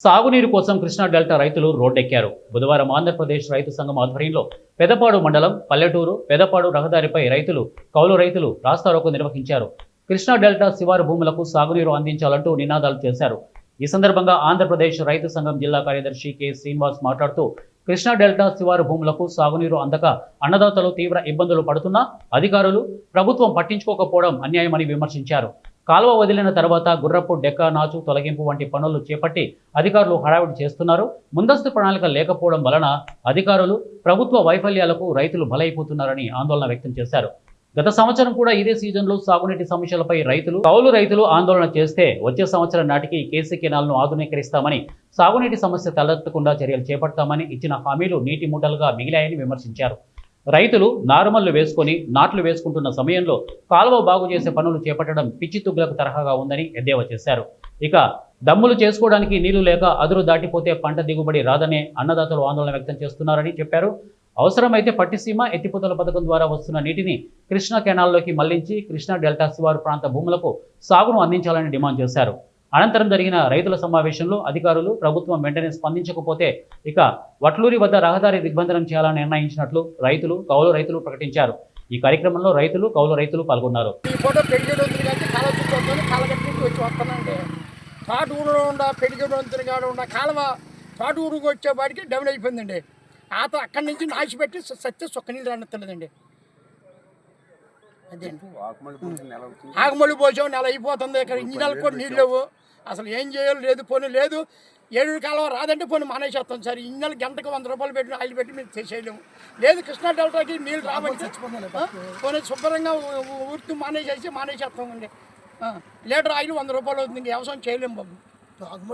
సాగునీరు కోసం కృష్ణా డెల్టా రైతులు రోడ్డెక్కారు. బుధవారం ఆంధ్రప్రదేశ్ రైతు సంఘం ఆధ్వర్యంలో పెదపాడు మండలం పల్లెటూరు పెదపాడు రహదారిపై కౌలు రైతులు రాస్తారోకో నిర్వహించారు. కృష్ణా డెల్టా శివారు భూములకు సాగునీరు అందించాలంటూ నినాదాలు చేశారు. ఈ సందర్భంగా ఆంధ్రప్రదేశ్ రైతు సంఘం జిల్లా కార్యదర్శి కె శ్రీనివాస్ మాట్లాడుతూ కృష్ణా డెల్టా శివారు భూములకు సాగునీరు అందక అన్నదాతలు తీవ్ర ఇబ్బందులు పడుతున్నా అధికారులు ప్రభుత్వం పట్టించుకోకపోవడం అన్యాయమని విమర్శించారు. కాలువ వదిలిన తర్వాత గుర్రపు డెక్క నాచు తొలగింపు వంటి పనులు చేపట్టి అధికారులు హడావిడి చేస్తున్నారు. ముందస్తు ప్రణాళిక లేకపోవడం వలన అధికారులు ప్రభుత్వ వైఫల్యాలకు రైతులు బలైపోతున్నారని ఆందోళన వ్యక్తం చేశారు. గత సంవత్సరం కూడా ఇదే సీజన్లో సాగునీటి సమస్యలపై కౌలు రైతులు ఆందోళన చేస్తే వచ్చే సంవత్సరం నాటికి కేసీ కెనాల్ను ఆధునీకరిస్తామని, సాగునీటి సమస్య తలెత్తకుండా చర్యలు చేపడతామని ఇచ్చిన హామీలు నీటి మూటలుగా మిగిలాయని విమర్శించారు. రైతులు నారుమల్లు వేసుకొని నాట్లు వేసుకుంటున్న సమయంలో కాలువ బాగు చేసే పనులు చేపట్టడం పిచ్చి తుగ్గులకు తరహాగా ఉందని ఎద్దేవా చేశారు. ఇక దమ్ములు చేసుకోవడానికి నీళ్లు లేక అదురు దాటిపోతే పంట దిగుబడి రాదనే అన్నదాతలు ఆందోళన వ్యక్తం చేస్తున్నారని చెప్పారు. అవసరమైతే పట్టిసీమ ఎత్తిపోతల పథకం ద్వారా వస్తున్న నీటిని కృష్ణా కెనాల్లోకి మళ్లించి కృష్ణా డెల్టా శివారు ప్రాంత భూములకు సాగును అందించాలని డిమాండ్ చేశారు. అనంతరం జరిగిన రైతుల సమావేశంలో అధికారులు ప్రభుత్వం వెంటనే స్పందించకపోతే ఇక వట్లూరి వద్ద రహదారి దిగ్బంధనం చేయాలని నిర్ణయించినట్లు కౌలు రైతులు ప్రకటించారు. ఈ కార్యక్రమంలో కౌలు రైతులు పాల్గొన్నారు. తాటూరుకు వచ్చేవాడికి డౌన్ అయిపోయిందండి. అక్కడి నుంచి నాచిపెట్టి సత్య సుక్క నీళ్ళు రానట్లేదండి. అదే ఆగమల్లి పోసాం, నెల అయిపోతుంది. ఇక్కడ ఇంజినాలకు కూడా నీళ్ళు లేవు. అసలు ఏం చేయాలి లేదు 7 కాలం రాదంటే పోనీ మానేసేస్తాం సార్. ఇంజినాలు గంటకు 100 రూపాయలు పెట్టి ఆయిల్ పెట్టి మేము చేయలేము. లేదు కృష్ణా డెల్టాకి నీళ్ళు రాబట్టి పోనీ శుభ్రంగా ఊరికి మానేసేస్తామండి. లీటర్ ఆయిల్ 100 రూపాయలు అవుతుంది. వ్యవసాయం చేయలేము బాబు.